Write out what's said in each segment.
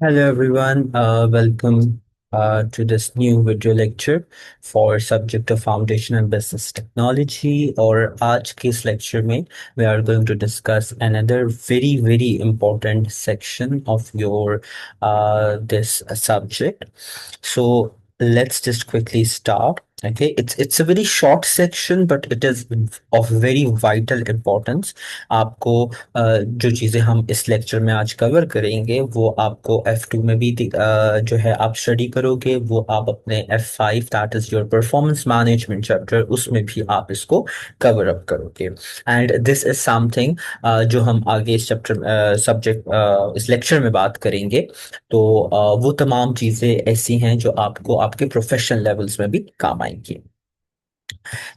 Hello everyone, welcome to this new video lecture for subject of Foundation and Business Technology. और आज के इस lecture में we are going to discuss another very important section of your this subject. So let's just quickly start. Okay, it's a very short section, but it is of very vital importance. आपको जो चीज़ें हम इस lecture में आज cover करेंगे वो आपको F2 में भी जो है आप स्टडी करोगे, वो आप अपने F5 that is your performance management chapter उसमें भी आप इसको कवर अप करोगे। एंड दिस इज समथिंग जो हम आगे इस चैप्टर सब्जेक्ट इस लेक्चर में बात करेंगे। तो वो तमाम चीज़ें ऐसी हैं जो आपको आपके प्रोफेशनल लेवल्स में भी काम आएंगी।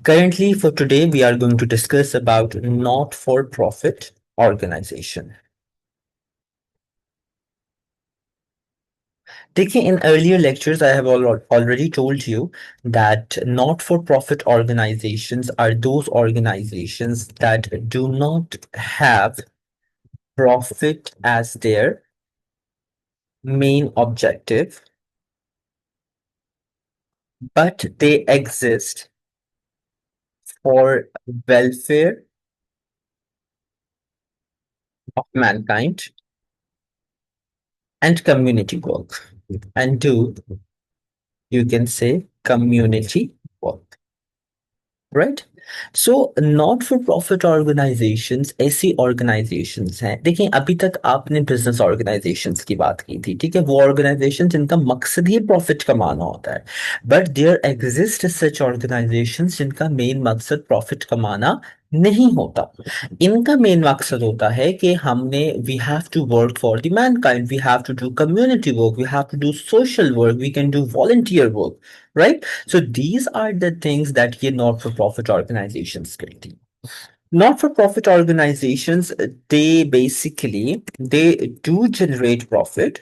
Currently, for today, we are going to discuss about not-for-profit organization. देखिए, in earlier lectures, I have already told you that not-for-profit organizations are those organizations that do not have profit as their main objective, but they exist for welfare of mankind and community work, and do, you can say, community work. Right. So not for profit organisations ऐसी organisations हैं। देखिए, अभी तक आपने business organisations की बात की थी, ठीक है, वो ऑर्गेनाइजेशन जिनका मकसद ही प्रॉफिट कमाना होता है। But there exist such organisations जिनका मेन मकसद प्रॉफिट कमाना नहीं होता। इनका मेन मकसद होता है कि हमने we have to work for the mankind, we have to do community work, we have to do social work, we can do volunteer work, right. So these are the things that ये not-for-profit organizations करती हैं। Not-for-profit organizations, they basically they do generate profit.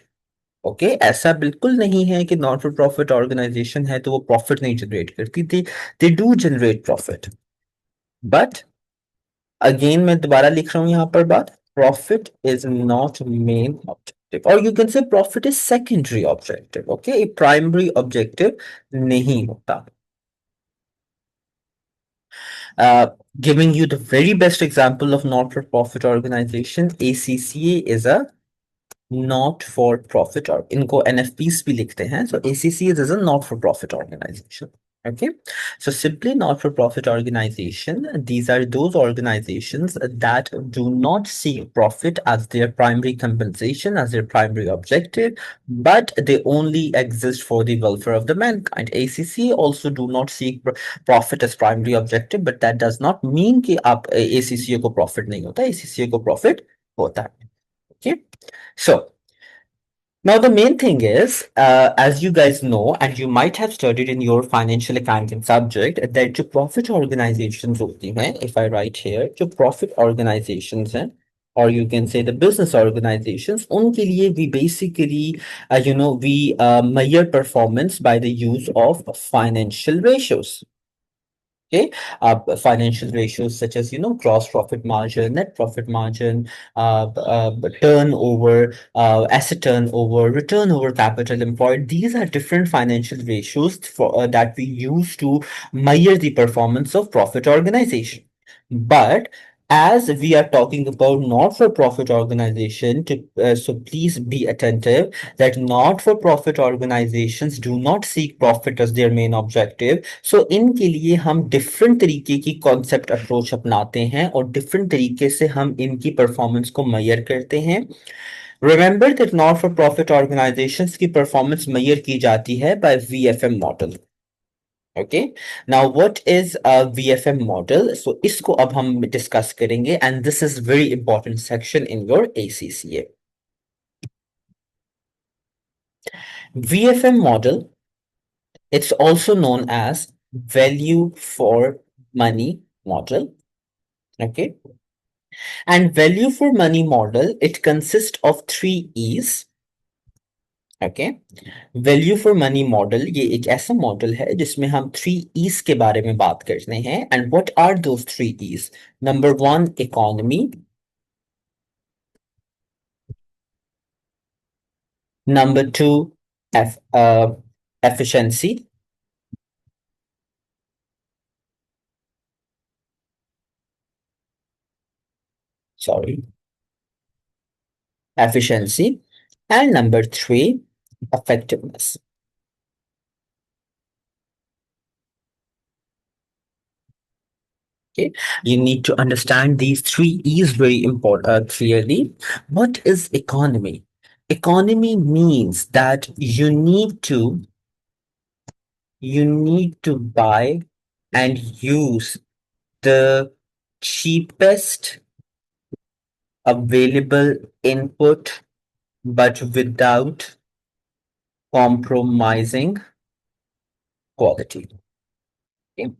Okay, ऐसा बिल्कुल नहीं है कि not for profit organisation है तो वो प्रॉफिट नहीं जनरेट करती। They do generate profit, but again मैं दोबारा लिख रहा हूं यहां पर बात, profit is not main objective, और you can say profit is secondary objective. Okay, primary objective नहीं होता। Giving you the very best example of not-for-profit organization, ACCA is a not for profit, और इनको NFPs भी लिखते हैं। So ACCA is a not for profit organization. Okay, so simply not for profit organization, these are those organizations that do not seek profit as their primary compensation, as their primary objective, but they only exist for the welfare of the mankind. ACCA also do not seek profit as primary objective, but that does not mean कि आप ACCA को profit नहीं होता, ACCA को profit होता है। Okay, so now, the main thing is, as you guys know, and you might have studied in your financial accounting subject, that जो profit organizations होती हैं, if I write here, जो profit organizations हैं, or you can say the business organizations, उनके लिए we basically, we measure performance by the use of financial ratios. Okay, financial ratios such as gross profit margin, net profit margin, turnover, asset turnover, return over capital employed. These are different financial ratios for that we use to measure the performance of profit organization. But as we are talking about not-for-profit organization, so please be attentive that not-for-profit organizations do not seek profit as their main objective. So इनके लिए हम different तरीके की concept approach अपनाते हैं और different तरीके से हम इनकी परफॉर्मेंस को मेजर करते हैं। Remember that not for profit organisations की परफॉर्मेंस मेजर की जाती है by VFM model. Okay, now what is a VFM model? So इसको अब हम डिस्कस करेंगे, and this is very important section in your ACCA. VFM model, it's also known as value for money model. Okay, and value for money model, it consists of three E's. Okay, value for money model ये एक ऐसा model है जिसमें हम three ease के बारे में बात करते हैं। And what are those three E's? Number one, economy. Number two, eff- uh, efficiency. Sorry, efficiency. And number three, effectiveness. Okay, you need to understand these three E's very important clearly. What is economy? Economy means that you need to buy and use the cheapest available input, but without compromising quality. Okay.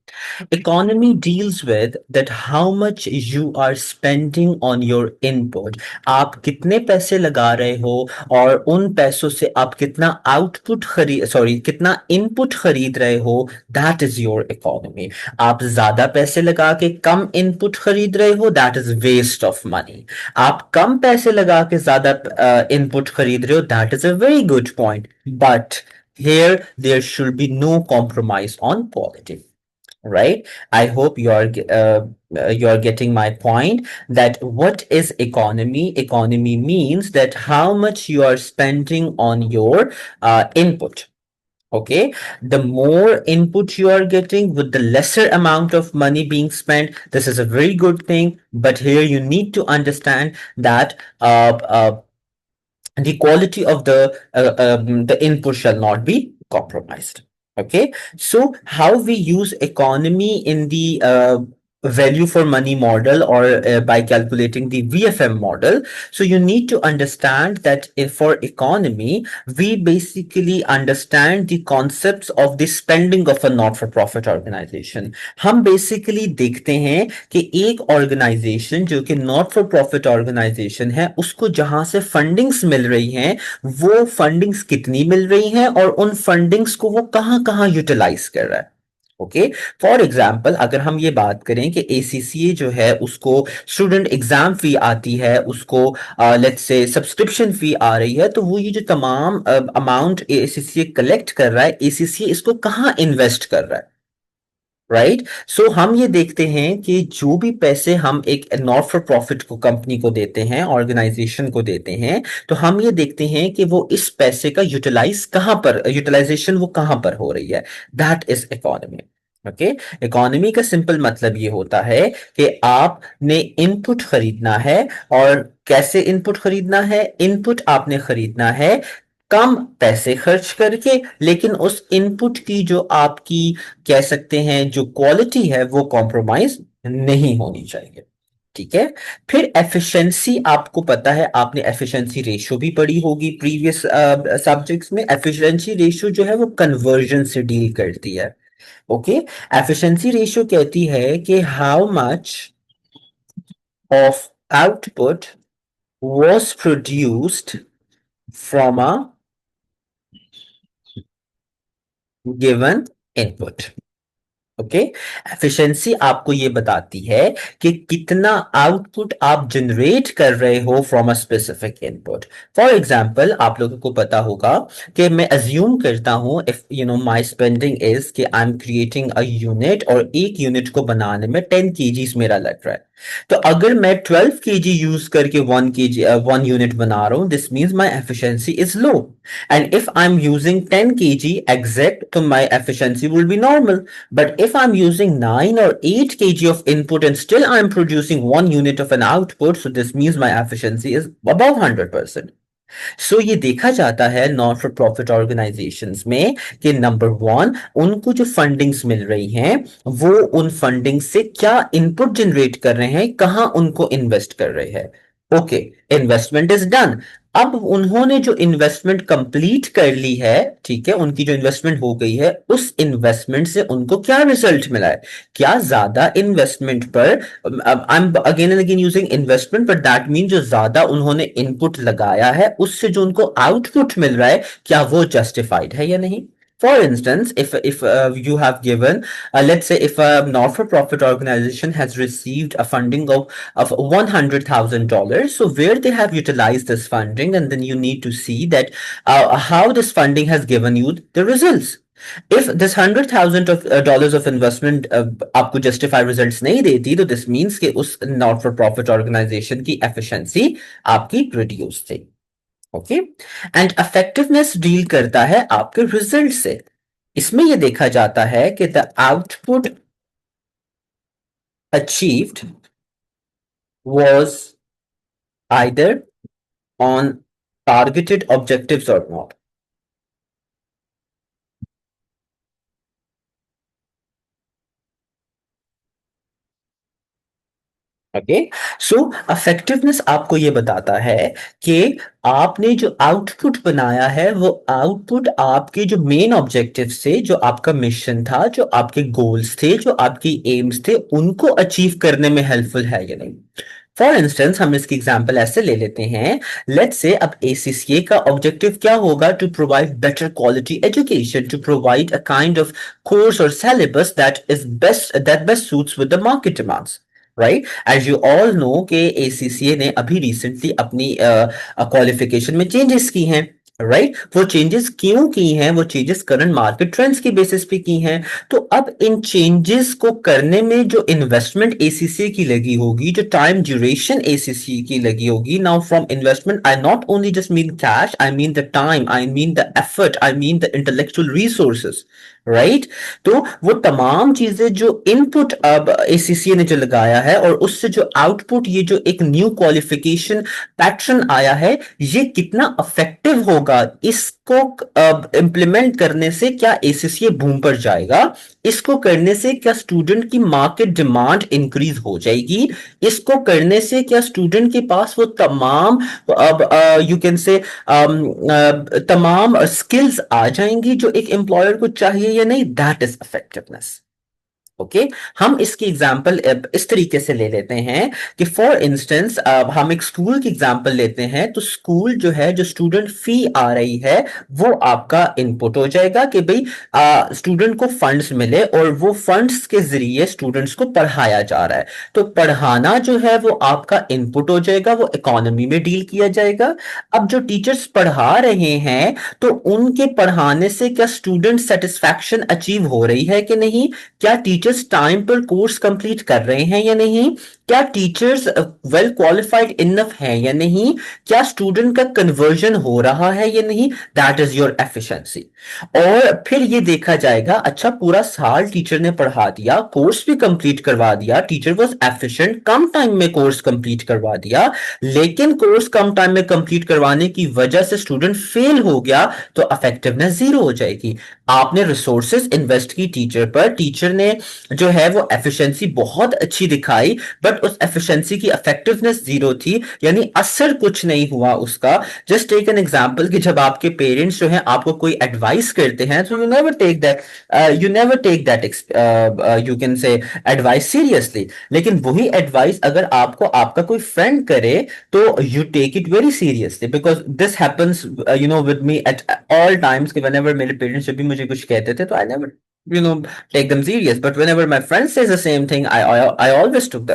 Economy deals with that how much you are spending on your input. आप कितने पैसे लगा रहे हो और उन पैसों से आप कितना आउटपुट खरीद सॉरी कितना इनपुट खरीद रहे हो, दैट इज योर इकोनॉमी. आप ज्यादा पैसे लगा के कम इनपुट खरीद रहे हो, that is waste of money. आप कम पैसे लगा के ज्यादा इनपुट खरीद रहे हो, that is a very good point. But here there should be no compromise on quality, right? I hope you're getting my point, that what is economy? Economy means that how much you are spending on your input. Okay, the more input you are getting with the lesser amount of money being spent, this is a very good thing. But here you need to understand that the quality of the input shall not be compromised. Okay, so how we use economy in the value for money model, or by calculating the VFM model. So you need to understand that if for economy, we basically understand the concepts of the spending of a not for profit organization. हम basically देखते हैं कि एक organisation जो कि not for profit organisation है, उसको जहां से फंडिंग्स मिल रही हैं, वो फंडिंग्स कितनी मिल रही हैं और उन फंडिंग्स को वो कहां कहां यूटिलाइज कर रहा है. ओके, फॉर एग्जाम्पल अगर हम ये बात करें कि एसीसीए जो है उसको स्टूडेंट एग्जाम फी आती है, उसको लेट्स से सब्सक्रिप्शन फी आ रही है, तो वो ये जो तमाम अमाउंट एसीसीए कलेक्ट कर रहा है, एसीसीए इसको कहाँ इन्वेस्ट कर रहा है, राइट? सो हम ये देखते हैं कि जो भी पैसे हम एक नॉट फॉर प्रॉफिट को कंपनी को देते हैं, ऑर्गेनाइजेशन को देते हैं, तो हम ये देखते हैं कि वो इस पैसे का यूटिलाइजेशन वो कहां पर हो रही है. That is economy. Okay, economy का सिंपल मतलब ये होता है कि आपने इनपुट खरीदना है. और कैसे इनपुट खरीदना है? इनपुट आपने खरीदना है कम पैसे खर्च करके, लेकिन उस इनपुट की जो आपकी कह सकते हैं जो क्वालिटी है वो कॉम्प्रोमाइज नहीं होनी चाहिए. ठीक है. फिर एफिशिएंसी, आपको पता है, आपने एफिशिएंसी रेशियो भी पढ़ी होगी प्रीवियस सब्जेक्ट्स में. एफिशिएंसी रेशियो जो है वो कन्वर्जन से डील करती है. ओके, एफिशिएंसी रेशियो कहती है कि how much of output was produced from a given input. Okay, efficiency आपको ये बताती है कि कितना आउटपुट आप जनरेट कर रहे हो from a specific input. For example आप लोगों को पता होगा कि मैं अज्यूम करता हूं, if you know my spending is कि I am creating a unit, और एक यूनिट को बनाने में 10 kgs मेरा लग रहा है. तो अगर मैं 12 kg यूज करके 1 यूनिट बना रहा हूं, this means my efficiency is low. And if I'm using 10 kg exact, so my efficiency will be normal. But if I'm using 9 or 8 kg of input and still I'm producing 1 unit of an output, so this means my efficiency is above 100%. सो ये देखा जाता है not for profit organisations में कि number one, उनको जो fundings मिल रही हैं वो उन फंडिंग से क्या इनपुट जनरेट कर रहे हैं, कहां उनको इन्वेस्ट कर रहे हैं. Okay, investment is done. अब उन्होंने जो इन्वेस्टमेंट कंप्लीट कर ली है, ठीक है, उनकी जो इन्वेस्टमेंट हो गई है, उस इन्वेस्टमेंट से उनको क्या रिजल्ट मिला है? क्या ज्यादा इन्वेस्टमेंट पर, I am again and again using investment, but that mean जो ज्यादा उन्होंने इनपुट लगाया है उससे जो उनको आउटपुट मिल रहा है, क्या वो जस्टिफाइड है या नहीं? For instance, if you have given, let's say, if a not-for-profit organization has received a funding of $100,000, so where they have utilized this funding, and then you need to see that how this funding has given you the results. If this $100,000 of dollars of investment आपको justify results नहीं देती, तो this means कि उस not for profit organization की efficiency आपकी reduce थी. Okay, and effectiveness deal करता है आपके रिजल्ट से. इसमें यह देखा जाता है कि the output achieved was either on targeted objectives और नॉट. ओके, सो इफेक्टिवनेस आपको ये बताता है कि आपने जो आउटपुट बनाया है वो आउटपुट आपके जो मेन ऑब्जेक्टिव थे, जो आपका मिशन था, जो आपके गोल्स थे, जो आपकी एम्स थे, उनको अचीव करने में हेल्पफुल है या नहीं. फॉर इंस्टेंस हम इसकी एग्जांपल ऐसे ले लेते हैं. लेट्स से अब एसीसीए का ऑब्जेक्टिव क्या होगा? To provide better quality education, to provide a kind of course और syllabus that best suits with the market demands. Right, as you all know कि एसीसीए ने अभी रिसेंटली अपनी क्वालिफिकेशन में चेंजेस की हैं. राइट, वो चेंजेस क्यों की हैं? वो चेंजेस करंट मार्केट ट्रेंड्स की बेसिस पे की हैं. तो अब इन चेंजेस को करने में जो इन्वेस्टमेंट एसीसीए की लगी होगी, जो टाइम ड्यूरेशन एसीसीए की लगी होगी, now from investment I not only just mean cash, I mean the time, I mean the effort, I mean the intellectual resources. Right, तो वो तमाम चीजें जो इनपुट अब एसीसीए ने जो लगाया है और उससे जो आउटपुट, ये जो एक न्यू क्वालिफिकेशन पैटर्न आया है, ये कितना इफेक्टिव होगा, इसको इंप्लीमेंट करने से क्या एसीसीए बूम पर जाएगा, इसको करने से क्या स्टूडेंट की मार्केट डिमांड इंक्रीज हो जाएगी, इसको करने से क्या स्टूडेंट के पास वो तमाम, अब यू कैन से तमाम स्किल्स आ जाएंगी जो एक एम्प्लॉयर को चाहिए या नहीं. That is effectiveness. ओके, हम इसकी एग्जांपल इस तरीके से ले लेते हैं कि फॉर इंस्टेंस हम एक स्कूल की एग्जांपल लेते हैं. तो स्कूल जो है, जो स्टूडेंट फी आ रही है, वो आपका इनपुट हो जाएगा कि भाई स्टूडेंट को फंड्स मिले और वो फंड्स के जरिए स्टूडेंट्स को पढ़ाया जा रहा है. तो पढ़ाना जो है वो आपका इनपुट हो जाएगा, वो इकोनॉमी में डील किया जाएगा. अब जो टीचर्स पढ़ा रहे हैं, तो उनके पढ़ाने से क्या स्टूडेंट सेटिस्फैक्शन अचीव हो रही है कि नहीं, क्या टीचर्स टाइम पर कोर्स कंप्लीट कर रहे हैं या नहीं, क्या टीचर्स वेल क्वालिफाइड इनफ हैं या नहीं, क्या स्टूडेंट का कन्वर्जन हो रहा है या नहीं. That is your efficiency. और फिर ये देखा जाएगा, अच्छा पूरा साल टीचर ने पढ़ा दिया, कोर्स भी कंप्लीट करवा दिया, teacher was efficient, come time में कोर्स कंप्लीट करवा दिया, लेकिन कोर्स कम टाइम में कंप्लीट करवाने की वजह से स्टूडेंट फेल हो गया, तो इफेक्टिवनेस जीरो हो जाएगी. आपने रिसोर्सेज इन्वेस्ट की टीचर पर, टीचर ने जो है वो एफिशिएंसी बहुत अच्छी दिखाई, बट उस एफिशिएंसी की इफेक्टिवनेस जीरो थी, यानी असर कुछ नहीं हुआ उसका. जस्ट टेक एन एग्जांपल कि जब आपके पेरेंट्स जो हैं आपको कोई एडवाइस करते हैं, तो you never take that you can say advice seriously. लेकिन वही एडवाइस अगर आपको आपका कोई फ्रेंड करे, तो you take it very seriously, because this happens you know with me at all times. कि व्हेनेवर मेरे पेरेंट्स जब भी मुझे कुछ कहते थे, तो I never take them serious, but whenever my friend says the same thing, I always took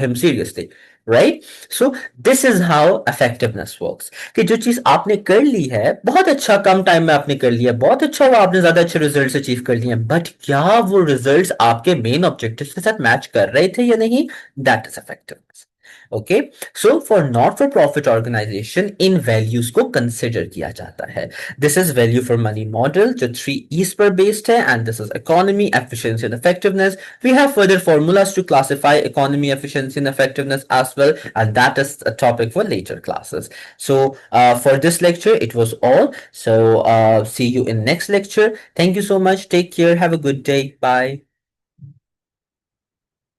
him seriously. Right, so this is how effectiveness works. कि जो चीज आपने कर ली है, बहुत अच्छा कम टाइम में आपने कर लिया, बहुत अच्छा हुआ, आपने ज्यादा अच्छे रिजल्ट्स अचीव कर लिए हैं, बट क्या वो रिजल्ट्स आपके मेन ऑब्जेक्टिव्स के साथ मैच कर रहे थे या नहीं? That is effectiveness. Okay, so for not for profit organisation इन वैल्यूज को कंसिडर किया जाता है. This is value for money model जो 3 E's पर बेस्ड है, and this is economy, efficiency and effectiveness. We have further formulas to classify economy, efficiency and effectiveness as well, and that is a topic for later classes. So for this lecture it was all. So see you in next lecture. Thank you so much. Take care. Have a good day. Bye.